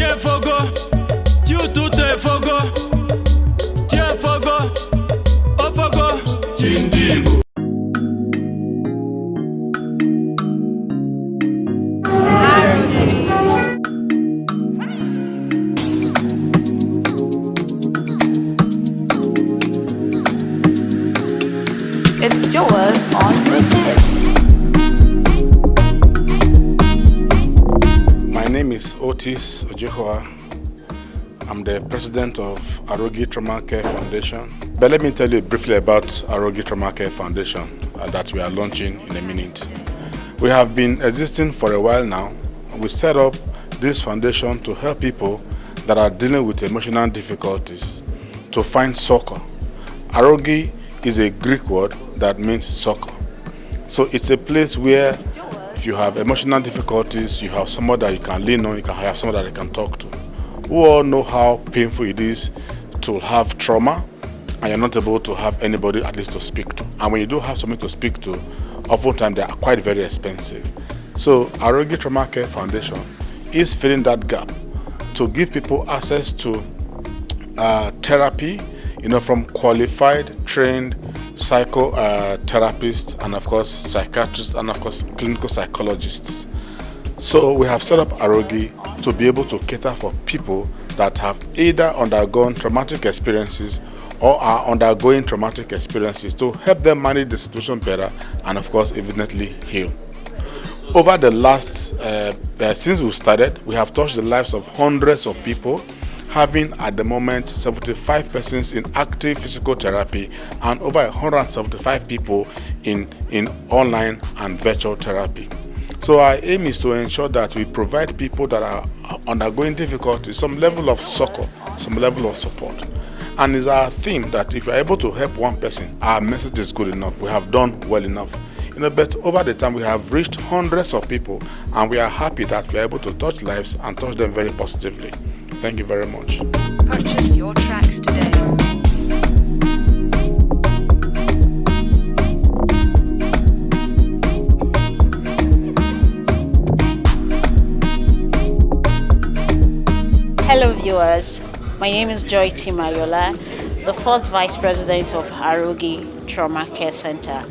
Tiefogo, Tiutu Tefogo, Tiefogo, Opogo, Chindigbo. It's Joel on Wicked. My name is Otis Ojehoa. I'm the president of Arogi Trauma Care Foundation. But let me tell you briefly about Arogi Trauma Care Foundation that we are launching in a minute. We have been existing for a while now. We set up this foundation to help people that are dealing with emotional difficulties to find succor. Arogi is a Greek word that means succor. So it's a place where if you have emotional difficulties, you have someone that you can lean on, you can have someone that you can talk to. We all know how painful it is to have trauma and you're not able to have anybody at least to speak to. And when you do have somebody to speak to, oftentimes they are quite very expensive. So Arogi Trauma Care Foundation is filling that gap to give people access to therapy, from qualified, trained psychotherapists and of course psychiatrists and of course clinical psychologists. So we have set up Arogi to be able to cater for people that have either undergone traumatic experiences or are undergoing traumatic experiences to help them manage the situation better and of course evidently heal. Over the last, since we started, we have touched the lives of hundreds of people, having at the moment 75 persons in active physical therapy and over 175 people in online and virtual therapy. So our aim is to ensure that we provide people that are undergoing difficulty some level of succor, some level of support. And it's our theme that if you're able to help one person, our message is good enough, we have done well enough. But over the time we have reached hundreds of people and we are happy that we are able to touch lives and touch them very positively. Thank you very much. Purchase your tracks today. Hello viewers, my name is Joy Timayola, the first Vice President of Arogi Trauma Care Center.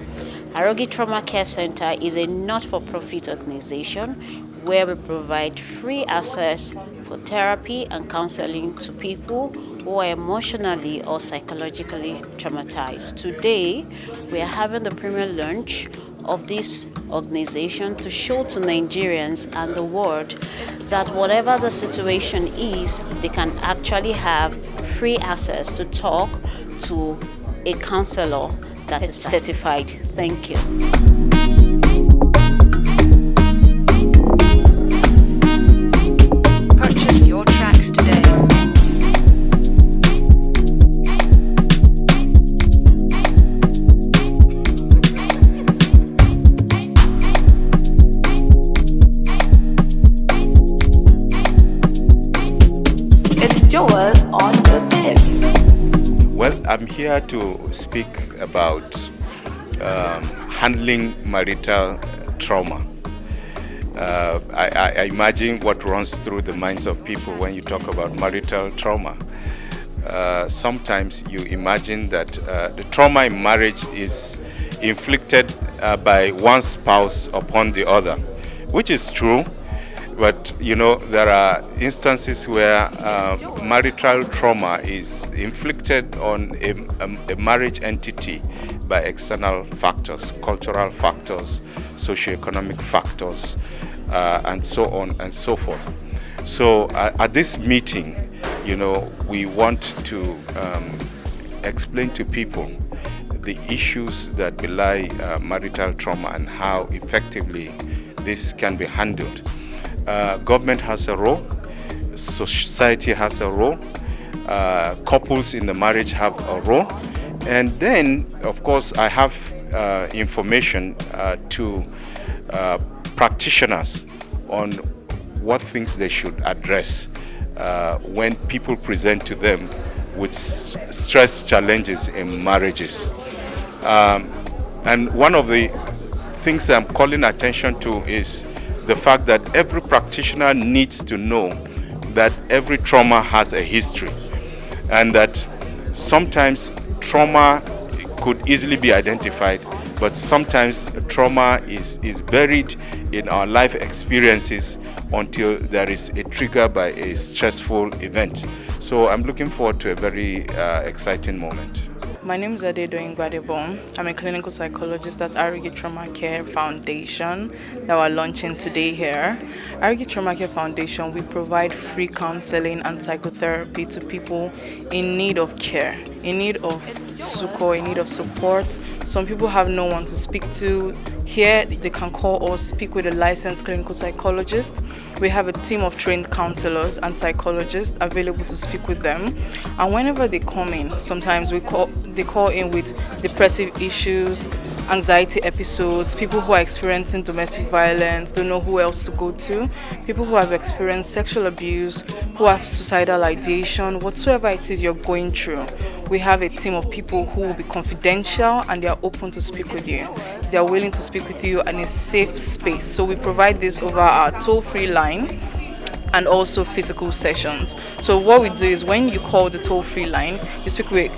Arogi Trauma Care Center is a not-for-profit organization where we provide free access for therapy and counseling to people who are emotionally or psychologically traumatized. Today, we are having the premier launch of this organization to show to Nigerians and the world that whatever the situation is, they can actually have free access to talk to a counselor that is certified. Thank you. Purchase your tracks today. It's Joel on the bed. Well, I'm here to speak about handling marital trauma. I imagine what runs through the minds of people when you talk about marital trauma. Sometimes you imagine that the trauma in marriage is inflicted by one spouse upon the other, which is true. But there are instances where marital trauma is inflicted on a marriage entity by external factors, cultural factors, socioeconomic factors, and so on and so forth. So at this meeting, we want to explain to people the issues that belie marital trauma and how effectively this can be handled. Government has a role, society has a role, couples in the marriage have a role, and then of course I have information to practitioners on what things they should address when people present to them with stress challenges in marriages. And one of the things I'm calling attention to is the fact that every practitioner needs to know that every trauma has a history, and that sometimes trauma could easily be identified, but sometimes trauma is buried in our life experiences until there is a trigger by a stressful event. So I'm looking forward to a very exciting moment. My name is Nkwado. I'm a clinical psychologist at Arogi Trauma Care Foundation that we're launching today here. Arogi Trauma Care Foundation, we provide free counseling and psychotherapy to people in need of care, in need of succor, in need of support. Some people have no one to speak to. Here, they can call or speak with a licensed clinical psychologist. We have a team of trained counselors and psychologists available to speak with them. And whenever they come in, sometimes they call in with depressive issues, anxiety episodes, people who are experiencing domestic violence, don't know who else to go to, people who have experienced sexual abuse, who have suicidal ideation, whatsoever it is you're going through. We have a team of people who will be confidential and they are open to speak with you. They are willing to speak with you in a safe space. So we provide this over our toll-free line and also physical sessions. So what we do is when you call the toll-free line,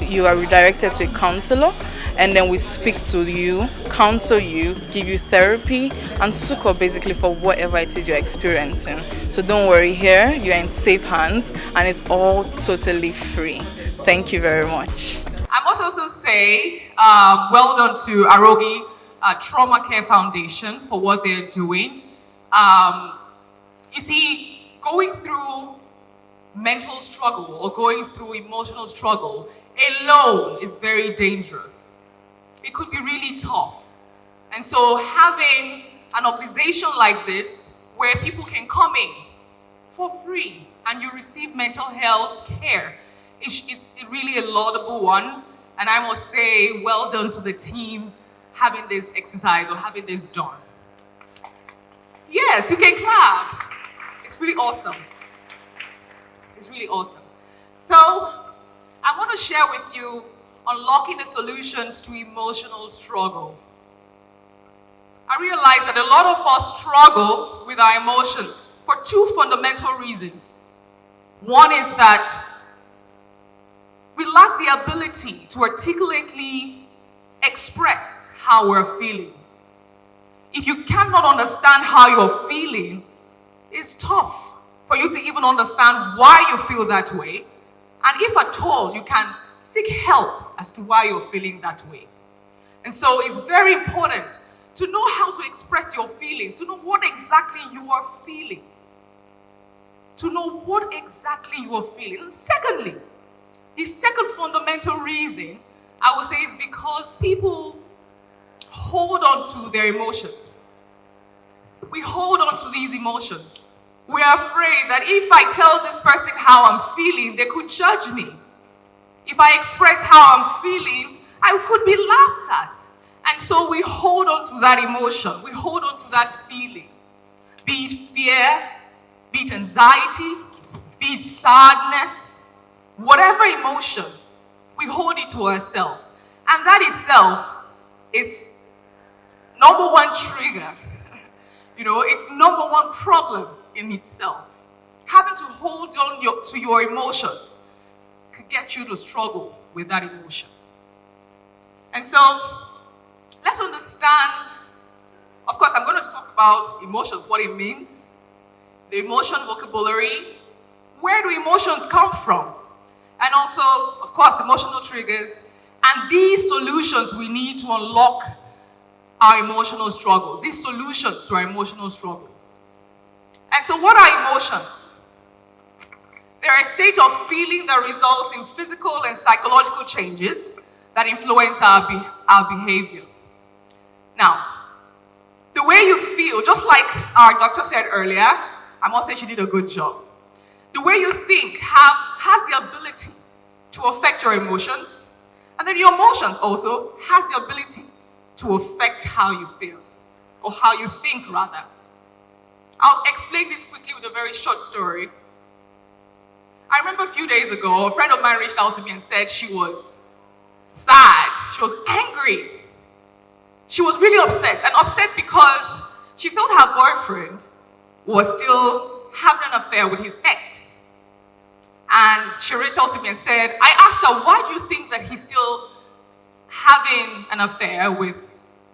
you are redirected to a counselor, and then we speak to you, counsel you, give you therapy and succor basically for whatever it is you're experiencing. So don't worry, here you're in safe hands and it's all totally free. Thank you very much. I must also say, well done to Arogi Trauma Care Foundation for what they're doing. You see, going through mental struggle or going through emotional struggle alone is very dangerous. It could be really tough. And so having an organization like this where people can come in for free and you receive mental health care, it's really a laudable one. And I must say, well done to the team having this exercise or having this done. Yes, you can clap. It's really awesome. It's really awesome. So, I want to share with you unlocking the solutions to emotional struggle. I realize that a lot of us struggle with our emotions for two fundamental reasons. One is that we lack the ability to articulately express how we're feeling. If you cannot understand how you're feeling, it's tough for you to even understand why you feel that way. And if at all, you can seek help as to why you're feeling that way. And so it's very important to know how to express your feelings, to know what exactly you are feeling. To know what exactly you are feeling. And secondly, the second fundamental reason, I would say, is because people hold on to their emotions. We hold on to these emotions. We are afraid that if I tell this person how I'm feeling, they could judge me. If I express how I'm feeling, I could be laughed at. And so we hold on to that emotion. We hold on to that feeling. Be it fear, be it anxiety, be it sadness, whatever emotion, we hold it to ourselves. And that itself is number one trigger. It's number one problem in itself. Having to hold on to your emotions could get you to struggle with that emotion. And so, let's understand, of course, I'm going to talk about emotions, what it means, the emotion vocabulary, where do emotions come from, and also, of course, emotional triggers, and these solutions we need to unlock our emotional struggles, these solutions to our emotional struggles. And so what are emotions? They're a state of feeling that results in physical and psychological changes that influence our behavior. Now, the way you feel, just like our doctor said earlier, I must say she did a good job. The way you think has the ability to affect your emotions, and then your emotions also has the ability to affect how you feel, or how you think rather. I'll explain this quickly with a very short story. I remember a few days ago, a friend of mine reached out to me and said she was sad, she was angry. She was really upset, and upset because she felt her boyfriend was still having an affair with his ex. And she reached out to me and said, I asked her, why do you think that he's still having an affair with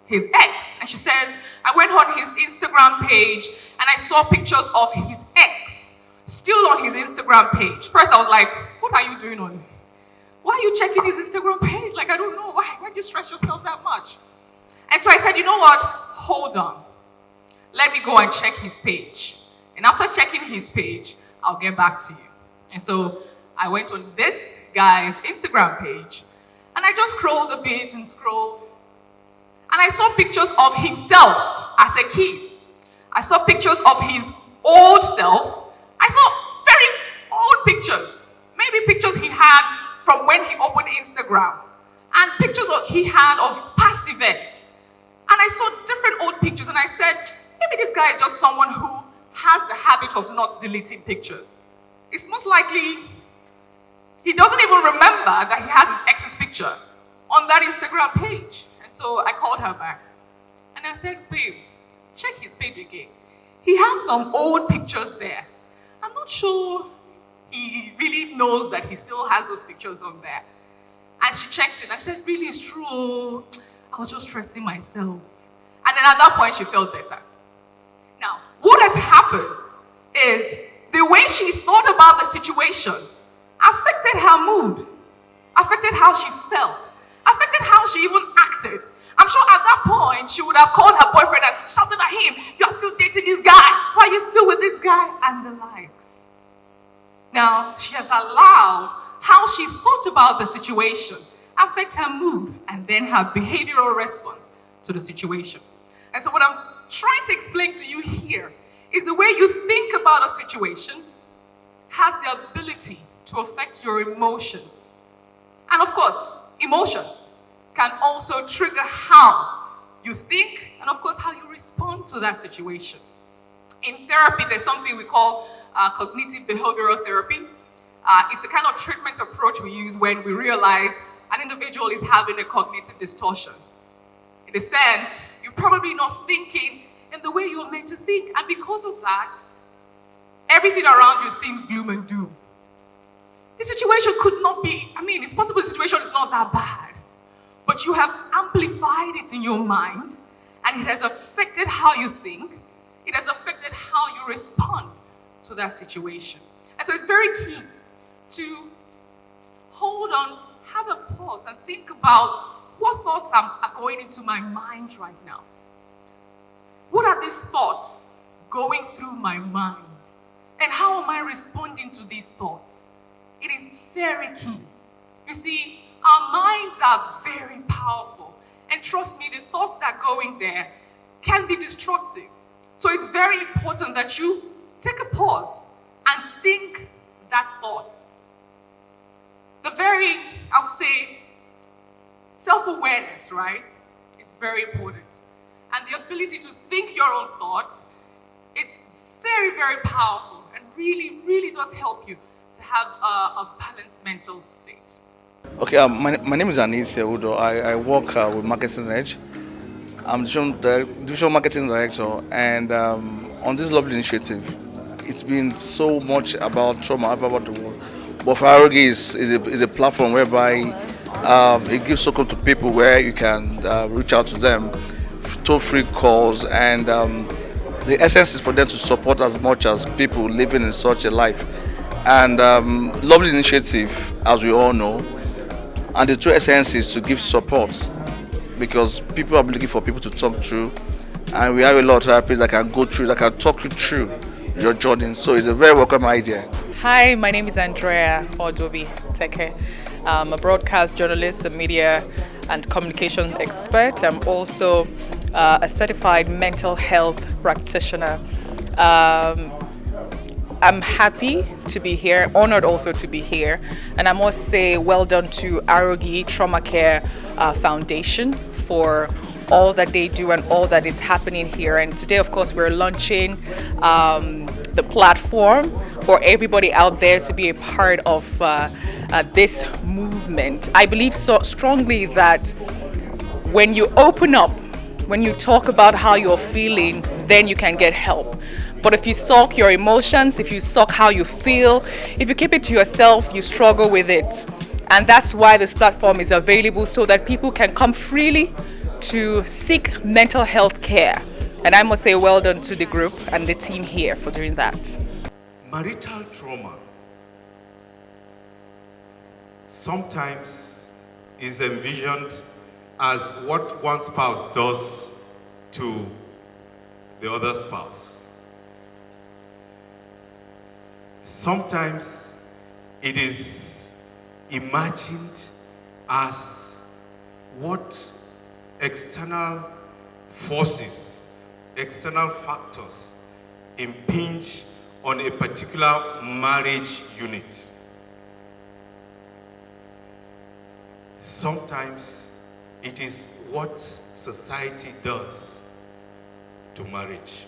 his ex? And she says, I went on his Instagram page and I saw pictures of his ex still on his Instagram page. First I was like, what are you doing on it? Why are you checking his Instagram page? Like, I don't know, why do you stress yourself that much? And so I said, you know what, hold on. Let me go and check his page. And after checking his page, I'll get back to you. And so I went on this guy's Instagram page and I just scrolled a bit and scrolled. And I saw pictures of himself as a kid. I saw pictures of his old self. I saw very old pictures. Maybe pictures he had from when he opened Instagram. And pictures he had of past events. And I saw different old pictures and I said, maybe this guy is just someone who has the habit of not deleting pictures. It's most likely he doesn't even remember that he has his ex's picture on that Instagram page. And so I called her back and I said, babe, check his page again. He has some old pictures there. I'm not sure he really knows that he still has those pictures on there. And she checked it and she said, really, it's true. I was just stressing myself. And then at that point, she felt better. Now, what has happened is the way she thought about the situation affected her mood, affected how she felt, affected how she even acted. I'm sure at that point, she would have called her boyfriend and shouted at him, you're still dating this guy. Why are you still with this guy? And the likes. Now, she has allowed how she thought about the situation affect her mood and then her behavioral response to the situation. And so what I'm trying to explain to you here is the way you think about a situation has the ability to affect your emotions. And of course, emotions can also trigger how you think and of course how you respond to that situation. In therapy, there's something we call cognitive behavioral therapy. It's a kind of treatment approach we use when we realize an individual is having a cognitive distortion. In a sense, you're probably not thinking in the way you're meant to think, and because of that, everything around you seems gloom and doom. The situation could not be, it's possible the situation is not that bad, but you have amplified it in your mind, and it has affected how you think, it has affected how you respond to that situation. And so it's very key to hold on, have a pause, and think about what thoughts are going into my mind right now. What are these thoughts going through my mind? And how am I responding to these thoughts? It is very key. You see, our minds are very powerful. And trust me, the thoughts that go in there can be destructive. So it's very important that you take a pause and think that thought. I would say, self-awareness, right, is very important. And the ability to think your own thoughts is very, very powerful and really, really does help you to have a balanced mental state. Okay, my name is Anis Udo. I work with Marketing Edge. I'm the Division Marketing Director, and on this lovely initiative, it's been so much about trauma about the world. But for Arogi is a platform whereby it gives support to people where you can reach out to them, toll-free calls, and the essence is for them to support as much as people living in such a life. And lovely initiative, as we all know. And the true essence is to give support, because people are looking for people to talk through, and we have a lot of therapists that can go through, that can talk you through your journey. So it's a very welcome idea. Hi, my name is Andrea Odobi Teke. I'm a broadcast journalist, a media and communication expert. I'm also a certified mental health practitioner. I'm happy to be here, honored also to be here, and I must say well done to Arogi Trauma Care Foundation for all that they do and all that is happening here. And today, of course, we're launching the platform for everybody out there to be a part of this movement. I believe so strongly that when you open up, when you talk about how you're feeling, then you can get help. But if you sulk your emotions, if you sulk how you feel, if you keep it to yourself, you struggle with it. And that's why this platform is available, so that people can come freely to seek mental health care. And I must say well done to the group and the team here for doing that. Marital trauma sometimes is envisioned as what one spouse does to the other spouse. Sometimes it is imagined as what external forces, external factors impinge on a particular marriage unit. Sometimes it is what society does to marriage.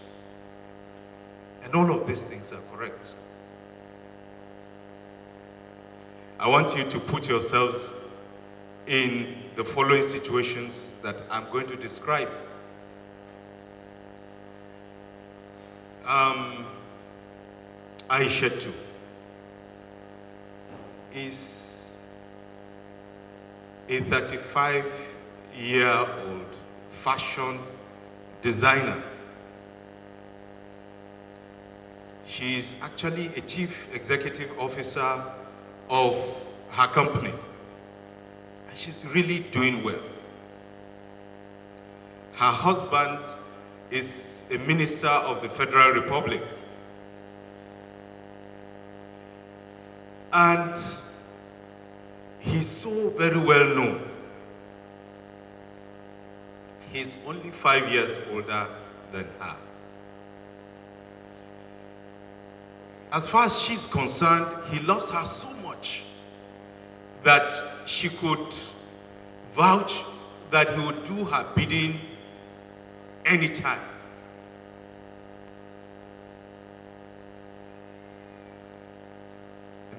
And all of these things are correct. I want you to put yourselves in the following situations that I'm going to describe. Aishatu is a 35-year-old fashion designer. She is actually a chief executive officer of her company. And she's really doing well. Her husband is a minister of the Federal Republic. And he's so very well known. He's only 5 years older than her. As far as she's concerned, he loves her so much that she could vouch that he would do her bidding anytime.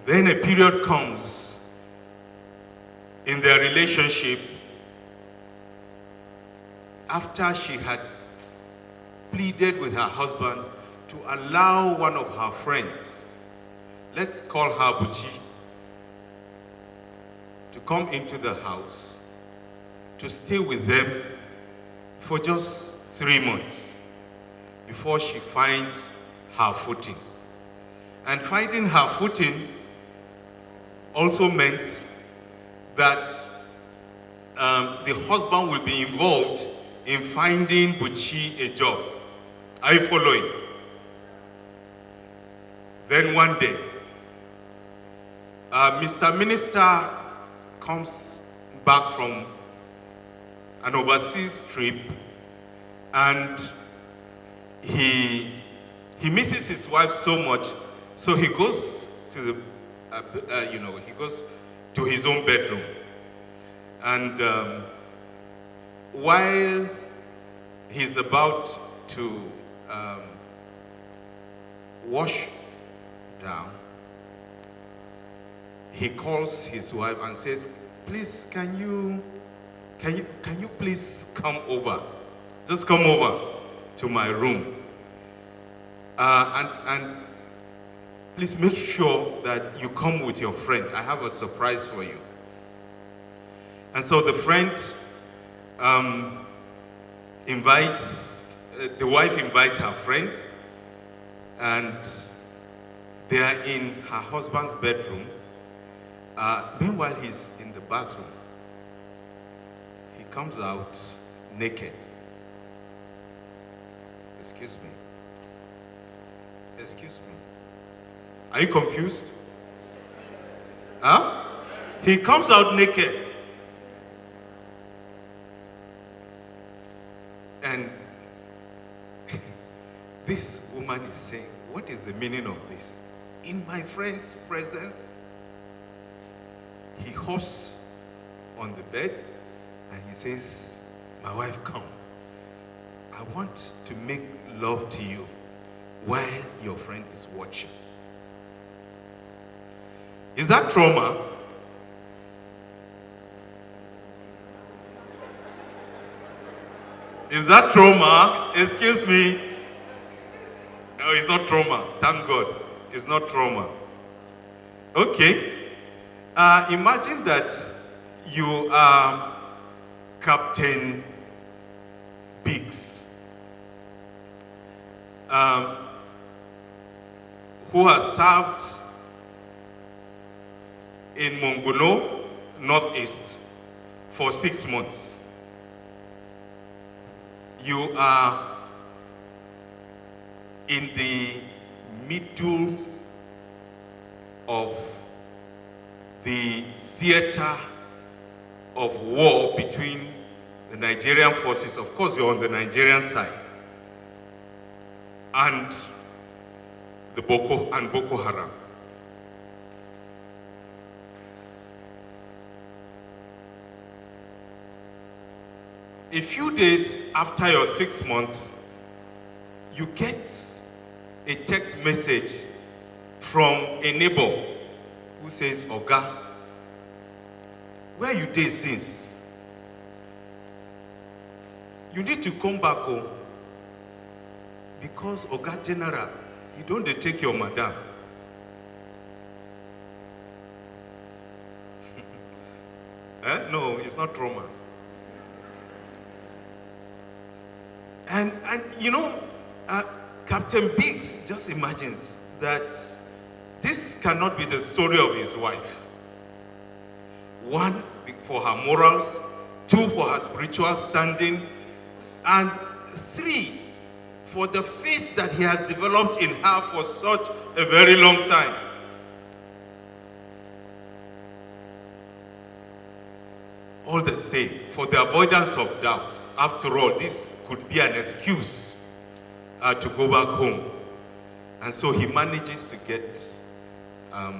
Then a period comes in their relationship after she had pleaded with her husband to allow one of her friends, let's call her Buchi, to come into the house to stay with them for just 3 months before she finds her footing. And finding her footing also meant that the husband will be involved in finding Buchi a job. Are you following? Then one day, Mr. Minister comes back from an overseas trip, and he misses his wife so much, so he goes to the he goes to his own bedroom, and while he's about to wash down, he calls his wife and says, "Please, can you please come over? Just come over to my room, and please make sure that you come with your friend. I have a surprise for you." And so the friend the wife invites her friend, and they are in her husband's bedroom. Meanwhile, he's in the bathroom. He comes out naked. Excuse me. Excuse me. Are you confused? Huh? He comes out naked. And this woman is saying, what is the meaning of this? In my friend's presence, he hops on the bed and he says, "My wife, come. I want to make love to you while your friend is watching." Is that trauma? Is that trauma? Excuse me. Oh, it's not trauma. Thank God. It's not trauma. Okay. Imagine that you are Captain Biggs, who has served in Mongono, Northeast, for 6 months. You are in the middle of the theater of war between the Nigerian forces. Of course, you're on the Nigerian side, and the Boko Haram. A few days after your 6 months, you get a text message from a neighbor who says, Oga, where you dey since? You need to come back home because Oga General, you don't dey take your madam. No, it's not trauma. And you know, Captain Biggs just imagines that this cannot be the story of his wife. One, for her morals. Two, for her spiritual standing. And three, for the faith that he has developed in her for such a very long time. All the same, for the avoidance of doubt, after all, this could be an excuse to go back home. And so he manages to get a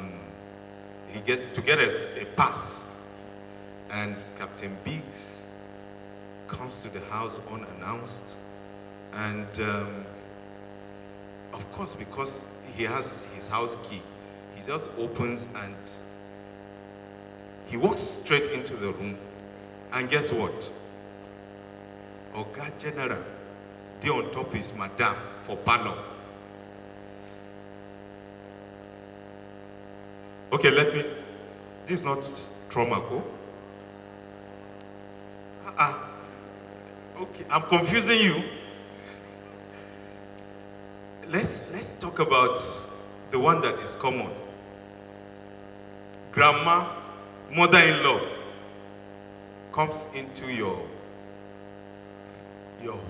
pass. And Captain Biggs comes to the house unannounced. And of course, because he has his house key, he just opens and he walks straight into the room. And guess what? Oga General, they on top is Madam for parlor. Okay, this is not trauma, go? Okay, I'm confusing you. Let's talk about the one that is common. Grandma, mother-in-law comes into your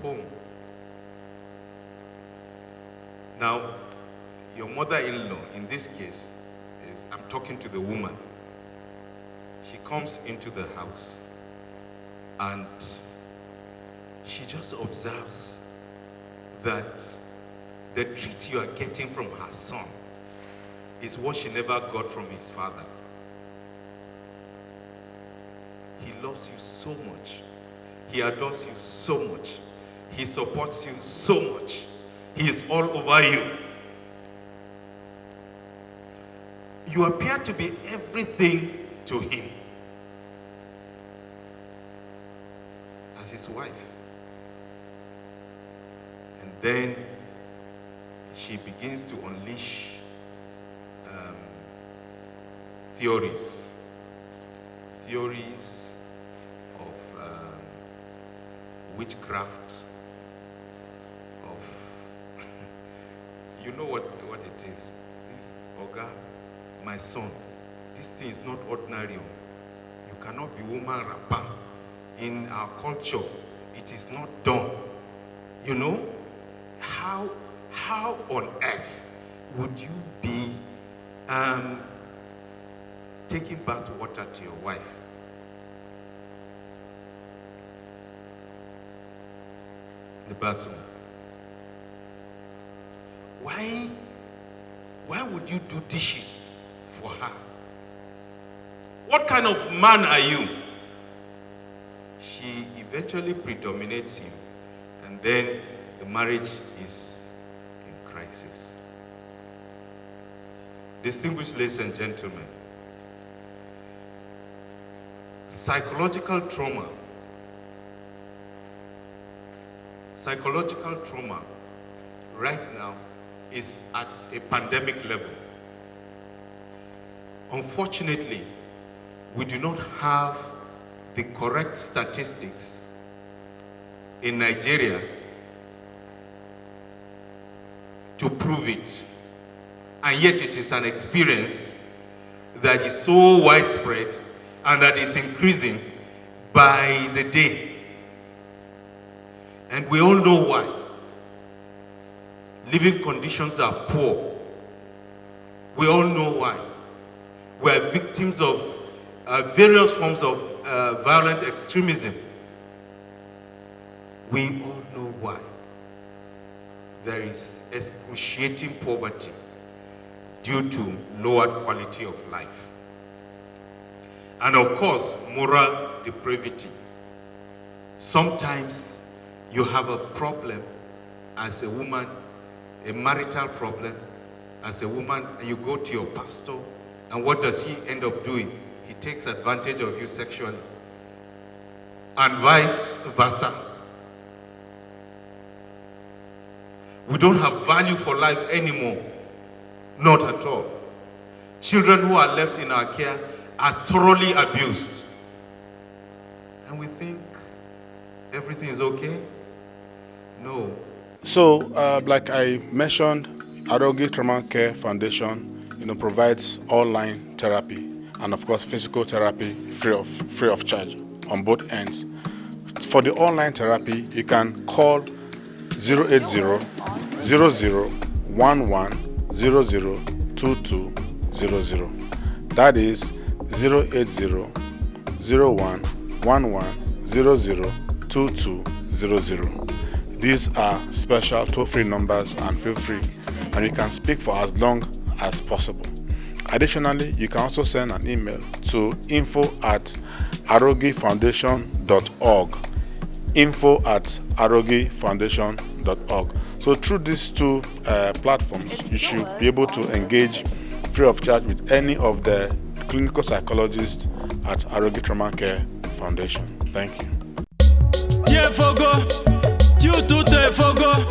home. Now, your mother-in-law, in this case, I'm talking to the woman. She comes into the house and she just observes that the treat you are getting from her son is what she never got from his father. He loves you so much. He adores you so much. He supports you so much. He is all over you. You appear to be everything to him as his wife. And then she begins to unleash theories of witchcraft, of you know what it is. This Oga, my son, this thing is not ordinary. You cannot be woman rapper. In our culture, it is not done. You know, how on earth would you be taking bath water to your wife? The bathroom. Why would you do dishes for her? What kind of man are you? She eventually predominates him, and then the marriage is in crisis. Distinguished ladies and gentlemen, psychological trauma right now is at a pandemic level. Unfortunately, we do not have the correct statistics in Nigeria to prove it. And yet it is an experience that is so widespread and that is increasing by the day. And we all know why. Living conditions are poor. We all know why. We are victims of various forms of violent extremism. We all know why. There is excruciating poverty due to lowered quality of life. And of course, moral depravity. Sometimes you have a problem as a woman, a marital problem as a woman, and you go to your pastor, and what does he end up doing? He takes advantage of you sexually. And vice versa. We don't have value for life anymore. Not at all. Children who are left in our care are thoroughly abused. And we think everything is okay? No. So, like I mentioned, Arogi Trauma Care Foundation, provides online therapy and of course physical therapy free of charge on both ends. For the online therapy, you can call 080 0011 002200. That is 080 0111 002200. These are special toll-free numbers and feel free, and you can speak for as long as possible. Additionally, you can also send an email to info@arogifoundation.org. info@arogifoundation.org. So through these two platforms, you should be able to engage free of charge with any of the clinical psychologists at Arogi Trauma Care Foundation. Thank you. Tie fogo, tu te fogo.